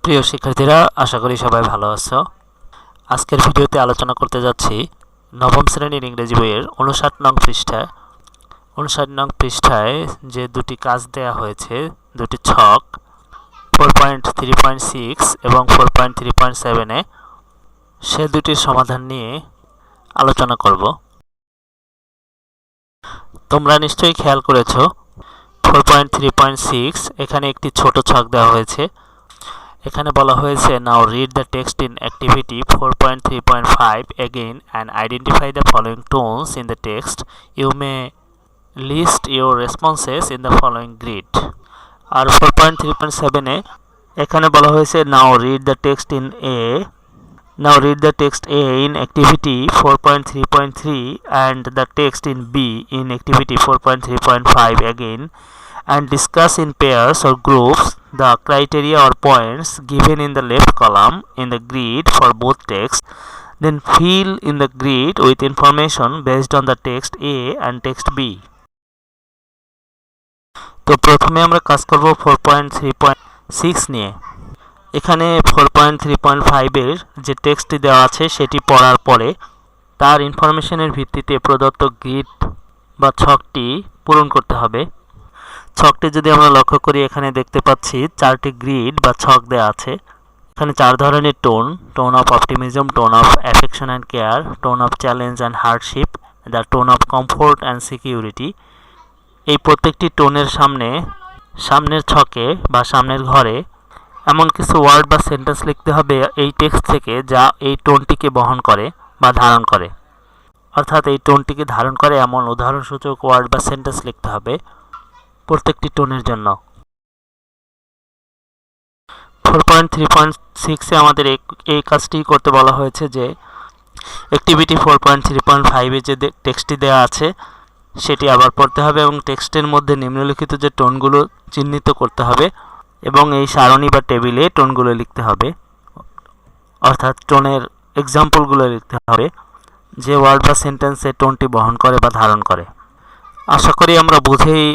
প্রিয় শিক্ষার্থীরা, আশা করি সবাই ভালো আছো। আজকের ভিডিওতে আলোচনা করতে যাচ্ছি নবম শ্রেণীর ইংরেজি বইয়ের 59 নং পৃষ্ঠায় যে দুটি কাজ দেয়া হয়েছে, দুটি ছক 4.3.6 এবং 4.3.7 সে দুটির সমাধান নিয়ে আলোচনা করব। তোমরা নিশ্চয়ই খেয়াল করেছো 4.3.6 এখানে একটি ছোট ছক দেওয়া হয়েছে। এখানে বলা হয়েছে now read the text in activity 4.3.5 again and identify the following tones in the text. You may list your responses in the following grid. আর 4.3.7 এ এখানে বলা হয়েছে now read the text A in activity 4.3.3 and the text in B in activity 4.3.5 again, and discuss in pairs or groups the criteria or points given in the left column in the grid for both texts. Then fill in the grid with information based on the text A and text B. তো প্রথমে আমরা কাজ করব 4.3.6 নিয়ে। এখানে 4.3.5 এর যে টেক্সটটি দেওয়া আছে সেটি পড়ার পরে তার ইনফরমেশনের ভিত্তিতে প্রদত্ত গ্রিড বা ছকটি পূরণ করতে হবে। ছকটি যদি আমরা লক্ষ্য করি, এখানে দেখতে পাচ্ছি চারটি গ্রিড বা ছক দেওয়া আছে। এখানে চার ধরনের tone of optimism, tone of affection and care, tone of challenge and hardship, the tone of comfort and security. এই প্রত্যেকটি টোনের সামনের ছকে বা সামনের ঘরে এমন কিছু ওয়ার্ড বা সেন্টেন্স লিখতে হবে এই টেক্সট থেকে যা এই টোনটিকে বহন করে বা ধারণ করে, অর্থাৎ এই টোনটিকে ধারণ করে এমন উদাহরণসূচক ওয়ার্ড বা সেন্টেন্স লিখতে হবে প্রত্যেকটি টোনের জন্য। 4.3.6 এ আমাদের এই কাজটি করতে বলা হয়েছে যে অ্যাক্টিভিটি 4.3.5 এ যে টেক্সটটি দেওয়া আছে সেটি আবার পড়তে হবে এবং টেক্সটের মধ্যে নিম্নলিখিত যে টোনগুলো চিহ্নিত করতে হবে এবং এই সারণী বা টেবিলে টোনগুলো লিখতে হবে, অর্থাৎ টোনের এক্সাম্পলগুলো লিখতে হবে যে ওয়ার্ড বা সেন্টেন্সে টোনটি বহন করে বা ধারণ করে। আশা করি আমরা বুঝেই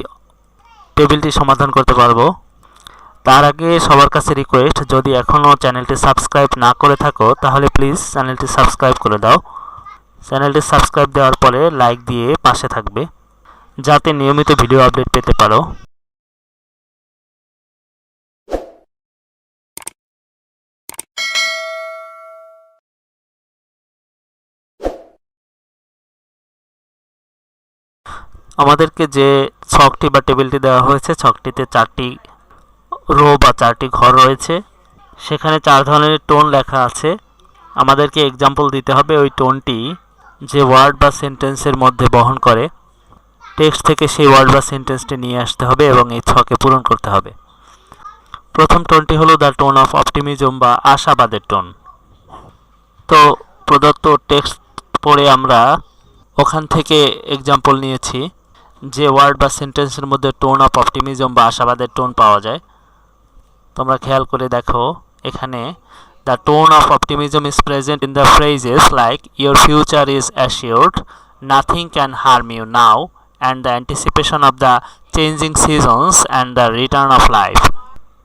টেবিলটি সমাধান করতে পারবো। তার আগে সবার কাছে রিকোয়েস্ট, যদি এখনও চ্যানেলটি সাবস্ক্রাইব না করে থাকো তাহলে প্লিজ চ্যানেলটি সাবস্ক্রাইব করে দাও। চ্যানেলটি সাবস্ক্রাইব দেওয়ার পরে লাইক দিয়ে পাশে থাকবে যাতে নিয়মিত ভিডিও আপডেট পেতে পারো। আমাদেরকে যে ছকটি বা টেবিলটি দেওয়া হয়েছে, ছকটিতে চারটি রো বা চারটি ঘর রয়েছে। সেখানে চার ধরনের টোন লেখা আছে। আমাদেরকে এক্সাম্পল দিতে হবে ওই টোনটি যে ওয়ার্ড বা সেন্টেন্সের মধ্যে বহন করে। টেক্সট থেকে সেই ওয়ার্ড বা সেন্টেন্সটি নিয়ে আসতে হবে এবং এই ছকে পূরণ করতে হবে। প্রথম টোনটি হলো দ্য টোন অফ অপটিমিজম বা আশাবাদের টোন। তো প্রদত্ত টেক্সট পড়ে আমরা ওখান থেকে এক্সাম্পল নিয়েছি যে ওয়ার্ড বা সেন্টেন্সের মধ্যে টোন অফ অপটিমিজম বা আশাবাদের টোন পাওয়া যায়। তোমরা খেয়াল করে দেখো, এখানে the tone of optimism is present in the phrases like your future is assured, nothing can harm you now, and the anticipation of the changing seasons and the return of life.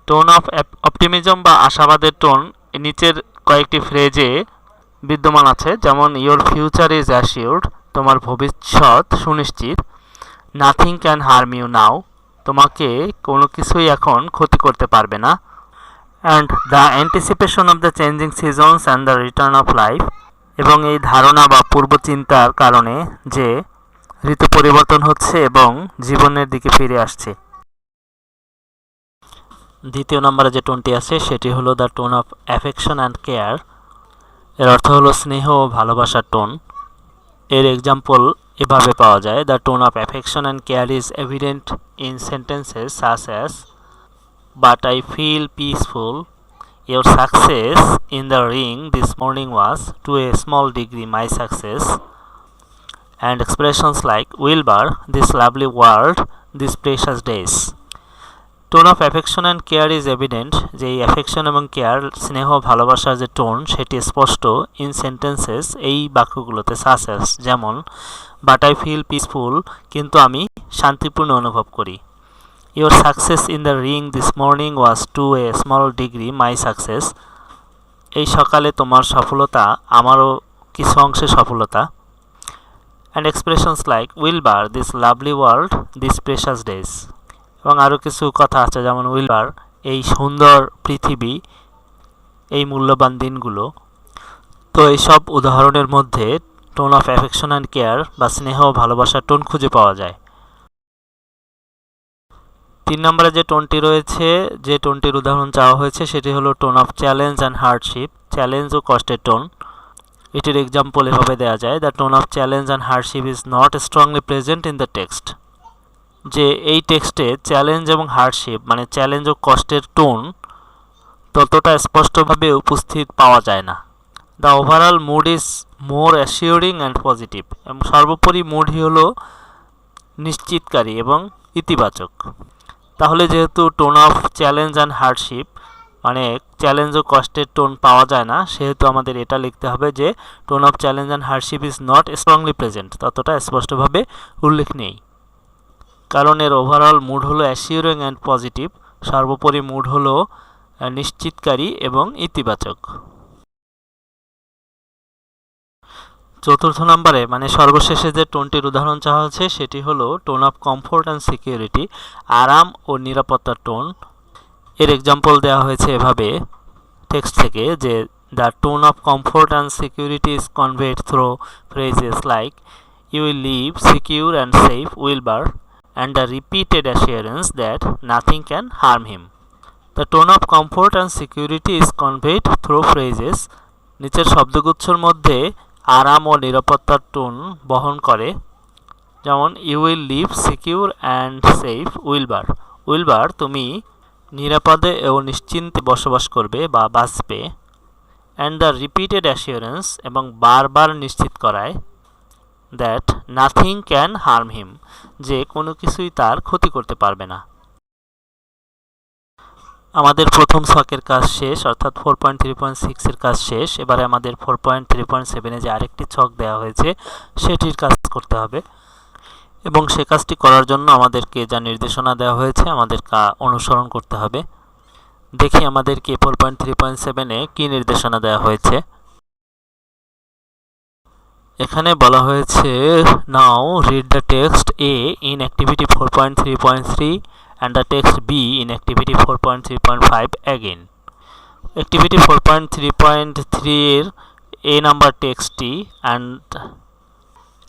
Tone of optimism বা আশাবাদের tone নিচের কয়েকটি ফ্রেজে বিদ্যমান আছে, যেমন your future is assured, তোমার ভবিষ্যৎ সুনিশ্চিত, নাথিং ক্যান হার্ম ইউ নাও, তোমাকে কোনো কিছুই এখন ক্ষতি করতে পারবে না, and the anticipation of the changing seasons and the return of life, এবং এই ধারণা বা পূর্বচিন্তার কারণে যে ঋতু পরিবর্তন হচ্ছে এবং জীবনের দিকে ফিরে আসছে। দ্বিতীয় নম্বরে যে টোনটি আছে সেটি হলো the tone of affection and care. এর অর্থ হলো স্নেহ ও ভালোবাসার টোন। এর এক্সাম্পল এভাবে পাওয়া যায়, the tone of affection and care is evident in sentences such as but I feel peaceful, your success in the ring this morning was to a small degree my success, and expressions like Wilbur, this lovely world, this precious days. Tone of affection and care is evident, যে এই affection এবং care স্নেহ ভালোবাসার যে tone সেটি স্পষ্ট in sentences এই বাক্যগুলোতে সাসেস, যেমন বাট আই ফিল পিসফুল, কিন্তু আমি শান্তিপূর্ণ অনুভব করি, Your success in the ring this morning was to a small degree my success. এই সকালে তোমার সফলতা আমারও কিছু অংশে সফলতা। And expressions like will bar this lovely world these precious days. এবং আরও কিছু কথা আছে যেমন will bar এই সুন্দর পৃথিবী এই মূল্যবান দিনগুলো। তো এইসব উদাহরণের মধ্যে tone of affection and care বা স্নেহ ও ভালোবাসার টোন খুঁজে পাওয়া যায়। 3 নম্বরে যে টোনটি রয়েছে, যে টোনটির উদাহরণ চাওয়া হয়েছে সেটি হলো tone of challenge and hardship, challenge ও কষ্টের টোন। এটির এক্সাম্পল এভাবে দেওয়া যায়, the tone of challenge and hardship is not strongly present in the text. যে এই টেক্সটে চ্যালেঞ্জ এবং হার্ডশিপ মানে চ্যালেঞ্জ ও কষ্টের টোন ততটা স্পষ্টভাবে উপস্থিত পাওয়া যায় না। The overall mood is more assuring and positive, এবং সর্বোপরি মুডই হলো নিশ্চিতকারী এবং ইতিবাচক। তাহলে যেহেতু tone of challenge and hardship মানে চ্যালেঞ্জ ও কষ্টের টোন পাওয়া যায় না, সেহেতু আমাদের এটা লিখতে হবে যে tone of challenge and hardship is not strongly present, ততটা স্পষ্টভাবে উল্লেখ নেই। কারণ এর ওভারঅল মুড হলো অ্যাসিওরিং অ্যান্ড পজিটিভ, সর্বোপরি মুড হলো নিশ্চিতকারী এবং ইতিবাচক। 4র্থ নম্বরে মানে সর্বশেষে যে টোনটির উদাহরণ চাওয়া হচ্ছে সেটি হলো tone of comfort and security, আরাম ও নিরাপত্তার টোন। এর এক্সাম্পল দেওয়া হয়েছে এভাবে টেক্সট থেকে যে the tone of comfort and security is conveyed through phrases like you will live secure and safe Wilbur and the repeated assurance that nothing can harm him. The tone of comfort and security is conveyed through phrases. নিচের শব্দগুচ্ছর মধ্যে আরাম ও নিরাপত্তার tone বহন করে, যেমন you will live secure and safe Wilbur, Wilbur তুমি নিরাপদে ও নিশ্চিন্তে বসবাস করবে বা বাঁচবে। অ্যান্ড দ্য রিপিটেড অ্যাসিওরেন্স এবং বারবার নিশ্চিত করায় দ্যাট নাথিং ক্যান হার্ম হিম যে কোনো কিছুই তার ক্ষতি করতে পারবে না। আমাদের প্রথম ছকের কাজ শেষ, অর্থাৎ 4.3.6 এর কাজ শেষ। এবারে আমাদের 4.3.7 যে আরেকটি ছক দেওয়া হয়েছে সেটির কাজ করতে হবে, এবং সে কাজটি করার জন্য আমাদেরকে যা নির্দেশনা দেওয়া হয়েছে আমাদের অনুসরণ করতে হবে। দেখি আমাদেরকে 4.3.7 কি নির্দেশনা দেওয়া হয়েছে। এখানে বলা হয়েছে now read the text A in activity 4.3.3 and the text B in activity 4.3.5 again. Activity 4.3.3 এর A নাম্বার টেক্সটটি and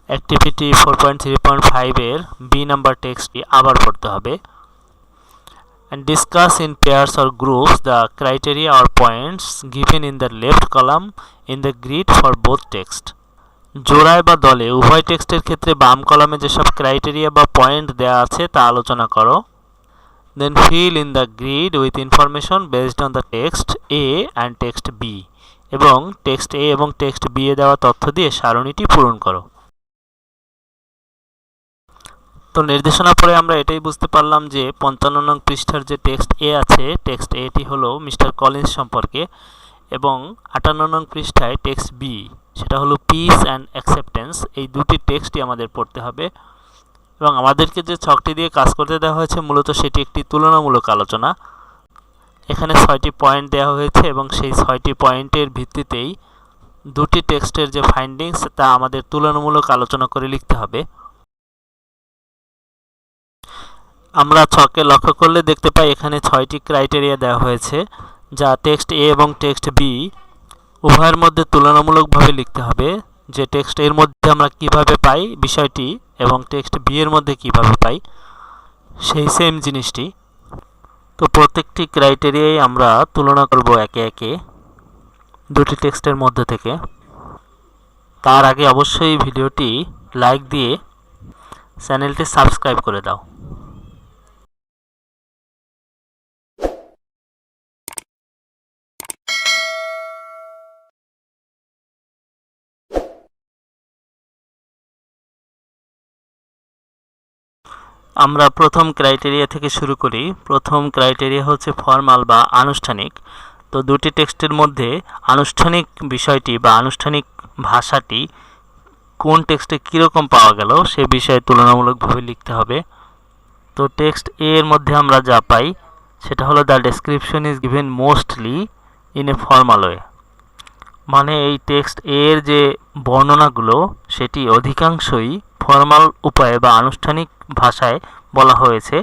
activity 4.3.5 এর B নাম্বার টেক্সটটি আবার পড়তে হবে। And discuss in pairs or groups the criteria or points given in the left column in the grid for both text. জোড়ায় বা দলে উভয় টেক্সটের ক্ষেত্রে বাম কলামে যেসব ক্রাইটেরিয়া বা পয়েন্ট দেওয়া আছে তা আলোচনা করো। Then fill in the grid with information based on the text A and text B, এবং টেক্সট A এবং টেক্সট B এ দেওয়া তথ্য দিয়ে সারণীটি পূরণ করো। তো নির্দেশনা পড়ে আমরা এটাই বুঝতে পারলাম যে 55 নং পৃষ্ঠার যে টেক্সট A আছে, টেক্সট এটি হলো মিস্টার কলিন্স সম্পর্কে, এবং 58 নং পৃষ্ঠায় টেক্সট B সেটা হলো পিস অ্যান্ড অ্যাকসেপ্টেন্স। এই দুটি টেক্সটই আমাদের পড়তে হবে, এবং আমাদেরকে যে ছকটি দিয়ে কাজ করতে দেওয়া হয়েছে মূলত সেটি একটি তুলনামূলক আলোচনা। এখানে 6টি পয়েন্ট দেওয়া হয়েছে, এবং সেই 6টি পয়েন্টের ভিত্তিতেই দুটি টেক্সটের যে ফাইন্ডিংস তা আমাদের তুলনামূলক আলোচনা করে লিখতে হবে। আমরা ছকে লক্ষ্য করলে দেখতে পাই এখানে 6টি ক্রাইটেরিয়া দেওয়া হয়েছে, যা টেক্সট এ এবং টেক্সট বি উভয়ের মধ্যে তুলনামূলকভাবে লিখতে হবে, যে টেক্সট এর মধ্যে আমরা কিভাবে পাই বিষয়টি এবং টেক্সট বি এর মধ্যে কিভাবে পাই সেই সেম জিনিসটি। তো প্রত্যেকটি ক্রাইটেরিয়াই আমরা তুলনা করব একে একে দুটি টেক্সটের মধ্যে থেকে। তার আগে অবশ্যই ভিডিওটি লাইক দিয়ে চ্যানেলটি সাবস্ক্রাইব করে দাও। আমরা প্রথম ক্রাইটেরিয়া থেকে শুরু করি। প্রথম ক্রাইটেরিয়া হচ্ছে ফর্মাল বা আনুষ্ঠানিক। তো দুটি টেক্সটের মধ্যে আনুষ্ঠানিক বিষয়টি বা আনুষ্ঠানিক ভাষাটি কোন টেক্সটে কীরকম পাওয়া গেল সে বিষয়ে তুলনামূলকভাবে লিখতে হবে। তো টেক্সট এ এর মধ্যে আমরা যা পাই সেটা হলো the description is given mostly in a formal way, মানে এই টেক্সট এ এর যে বর্ণনাগুলো সেটি অধিকাংশই ফর্মাল উপায়ে বা আনুষ্ঠানিক ভাষায় বলা হয়েছে,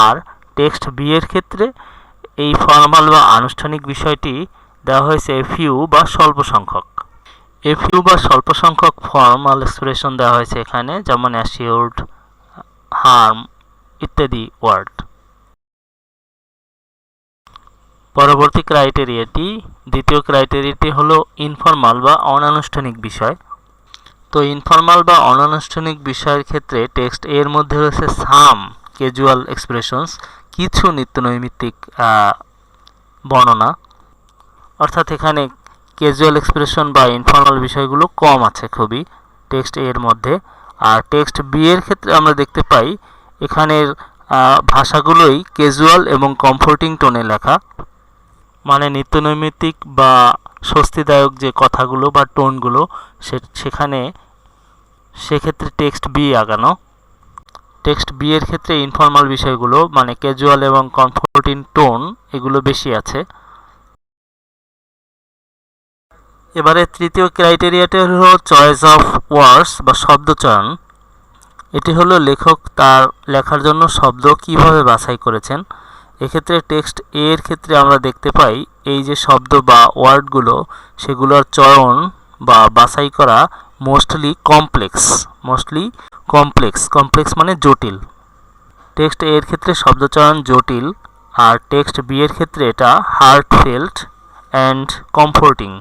আর টেক্সট বি এর ক্ষেত্রে এই ফর্মাল বা আনুষ্ঠানিক বিষয়টি দেওয়া হয়েছে এ ফিউ বা স্বল্প সংখ্যক। এ ফিউ বা স্বল্প সংখ্যক ফর্মাল এক্সপ্রেশন দেওয়া হয়েছে এখানে, যেমন অ্যাসিওরড, হার্ম ইত্যাদি ওয়ার্ড। পরবর্তী ক্রাইটেরিয়াটি, দ্বিতীয় ক্রাইটেরিয়াটি হলো ইনফর্মাল বা অনানুষ্ঠানিক বিষয়। তো ইনফর্মাল বা অনানুষ্ঠানিক বিষয়ের ক্ষেত্রে টেক্সট এর মধ্যে রয়েছে সাম ক্যাজুয়াল এক্সপ্রেশনস, কিছু নিত্যনৈমিত্তিক বর্ণনা, অর্থাৎ এখানে ক্যাজুয়াল এক্সপ্রেশন বা ইনফর্মাল বিষয়গুলো কম আছে খুবই টেক্সট এর মধ্যে। আর টেক্সট বি এর ক্ষেত্রে আমরা দেখতে পাই এখানের ভাষাগুলোই ক্যাজুয়াল এবং কমফোর্টিং টোনে লেখা, মানে নিত্যনৈমিত্তিক বা স্বস্তিদায়ক যে কথাগুলো বা টোনগুলো সেক্ষেত্রে টেক্সট বি আগানো। টেক্সট বি এর ক্ষেত্রে ইনফর্মাল বিষয়গুলো মানে ক্যাজুয়াল এবং কমফোর্টিং টোন এগুলো বেশি আছে। এবারে তৃতীয় ক্রাইটেরিয়াটি হলো চয়েস অফ ওয়ার্ডস বা শব্দচয়ন। এটি হলো লেখক তার লেখার জন্য শব্দ কিভাবে বাছাই করেছেন। এক্ষেত্রে টেক্সট এ এর ক্ষেত্রে আমরা দেখতে পাই এই যে শব্দ বা ওয়ার্ডগুলো সেগুলোর চয়ন বা বাছাই করা মোস্টলি কমপ্লেক্স মানে জটিল। টেক্সট এ এর ক্ষেত্রে শব্দচয়ন জটিল, আর টেক্সট বি এর ক্ষেত্রে এটা heartfelt and comforting.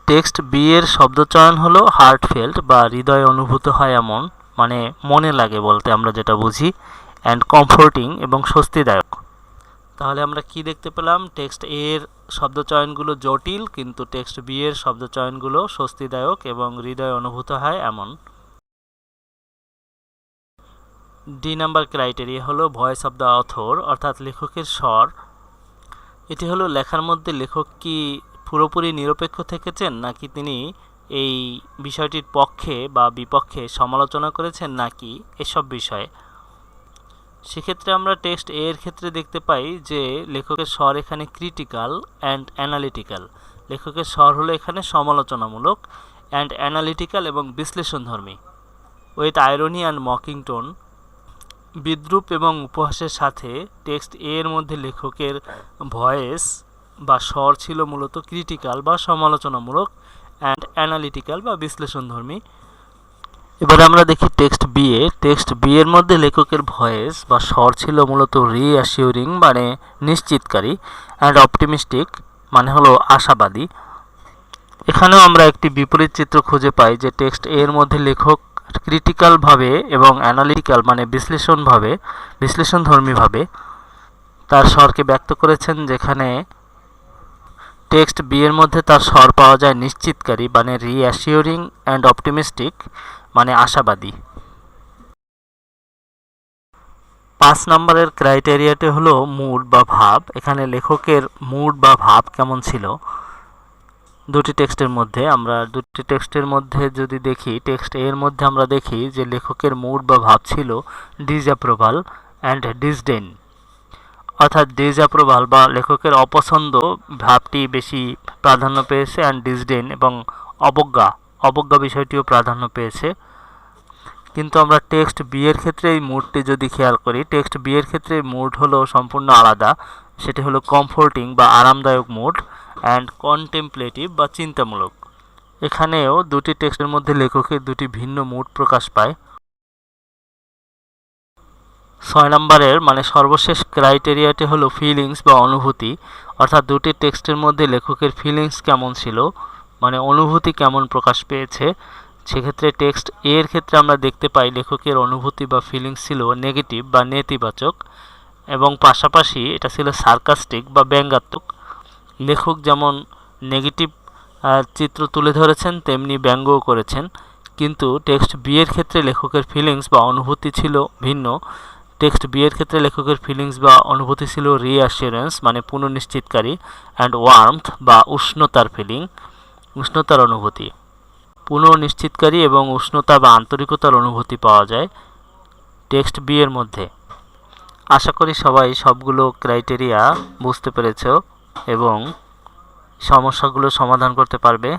Text B এর শব্দচয়ন হলো হার্টফেল্ট বা হৃদয়ে অনুভূত হয় এমন, মানে মনে লাগে বলতে আমরা যেটা বুঝি, অ্যান্ড কমফোর্টিং এবং স্বস্তিদায়ক। তাহলে আমরা কি দেখতে পেলাম? টেক্সট এ এর শব্দচয়নগুলো জটিল, কিন্তু টেক্সট বি এর শব্দচয়নগুলো স্বস্তিদায়ক এবং হৃদয়ে অনুভূত হয় এমন। ডি নাম্বার ক্রাইটেরিয়া হলো ভয়েস অফ দ্য অথর, অর্থাৎ লেখকের স্বর। এটি হলো লেখার মধ্যে লেখক কি পুরোপুরি নিরপেক্ষ থেকেছেন, নাকি তিনি এই বিষয়টির পক্ষে বা বিপক্ষে সমালোচনা করেছেন নাকি এসব বিষয়ে। সেক্ষেত্রে আমরা টেক্সট এ এর ক্ষেত্রে দেখতে পাই যে লেখকের স্বর এখানে ক্রিটিক্যাল অ্যান্ড অ্যানালিটিক্যাল। লেখকের স্বর হলো এখানে সমালোচনামূলক, অ্যান্ড অ্যানালিটিক্যাল এবং বিশ্লেষণধর্মী। With irony and mocking tone, বিদ্রূপ এবং উপহাসের সাথে টেক্সট এ এর মধ্যে লেখকের ভয়েস বা স্বর ছিল মূলত ক্রিটিক্যাল বা সমালোচনামূলক, অ্যান্ড অ্যানালিটিক্যাল বা বিশ্লেষণধর্মী। এবারে আমরা দেখি টেক্সট বি এর মধ্যে লেখকের ভয়েস বা স্বর ছিল মূলত রিঅ্যাসিওরিং মানে নিশ্চিতকারী, অ্যান্ড অপটিমিস্টিক মানে হলো আশাবাদী। এখানেও আমরা একটি বিপরীত চিত্র খুঁজে পাই যে টেক্সট এ এর মধ্যে লেখক ক্রিটিক্যালভাবে এবং অ্যানালিটিক্যাল মানে বিশ্লেষণধর্মীভাবে তার স্বরকে ব্যক্ত করেছেন, যেখানে টেক্সট বি এর মধ্যে তার স্বর পাওয়া যায় নিশ্চিতকারী মানে রিঅ্যাসিওরিং অ্যান্ড অপটিমিস্টিক মানে আশাবাদী। 5 নম্বরের ক্রাইটেরিয়াটি হলো মুড বা ভাব। এখানে লেখকের মুড বা ভাব কেমন ছিল দুটি টেক্সটের মধ্যে যদি দেখি, টেক্সট এর মধ্যে আমরা দেখি যে লেখকের মুড বা ভাব ছিল ডিসঅ্যাপ্রুভাল অ্যান্ড ডিসডেন, অর্থাৎ ডিসঅ্যাপ্রুভাল বা লেখকের অপছন্দ ভাবটি বেশি প্রাধান্য পেয়েছে, অ্যান্ড ডিসডেন এবং অবজ্ঞা বিষয়টিও প্রাধান্য পেয়েছে। কিন্তু আমরা টেক্সট বি এর ক্ষেত্রে এই মুডটি যদি খেয়াল করি, টেক্সট বি এর ক্ষেত্রে মুড হলো সম্পূর্ণ আলাদা। সেটি হলো কমফোর্টিং বা আরামদায়ক মুড, অ্যান্ড কন্টেমপ্লেটিভ বা চিন্তামূলক। এখানেও দুটি টেক্সটের মধ্যে লেখকের দুটি ভিন্ন মুড প্রকাশ পায়। 6 নম্বরের মানে সর্বশেষ ক্রাইটেরিয়াটি হলো ফিলিংস বা অনুভূতি, অর্থাৎ দুটি টেক্সটের মধ্যে লেখকের ফিলিংস কেমন ছিল মানে অনুভূতি কেমন প্রকাশ পেয়েছে। সেক্ষেত্রে টেক্সট এ এর ক্ষেত্রে আমরা দেখতে পাই লেখকের অনুভূতি বা ফিলিংস ছিল নেগেটিভ বা নেতিবাচক, এবং পাশাপাশি এটা ছিল সার্কাস্টিক বা ব্যঙ্গাত্মক। লেখক যেমন নেগেটিভ চিত্র তুলে ধরেছেন তেমনি ব্যঙ্গও করেছেন, কিন্তু টেক্সট বি এর ক্ষেত্রে লেখকের ফিলিংস বা অনুভূতি ছিল ভিন্ন। টেক্সট বি এর ক্ষেত্রে লেখকের ফিলিংস বা অনুভূতি ছিল রিঅ্যাসিওরেন্স মানে পুনর্নিশ্চিতকারী, অ্যান্ড ওয়ার্মথ বা উষ্ণতার অনুভূতি। পুনর্নিশ্চিতকারী এবং উষ্ণতা বা আন্তরিকতার অনুভূতি পাওয়া যায়। টেক্সট বি এর মধ্যে। আশা করি সবাই সবগুলো ক্রাইটেরিয়া বুঝতে পেরেছো এবং সমস্যাগুলো সমাধান করতে পারবে।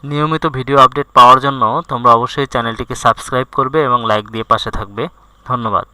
নিয়মিত ভিডিও আপডেট পাওয়ার জন্য তোমরা অবশ্যই চ্যানেলটিকে সাবস্ক্রাইব করবে এবং লাইক দিয়ে পাশে থাকবে। ধন্যবাদ।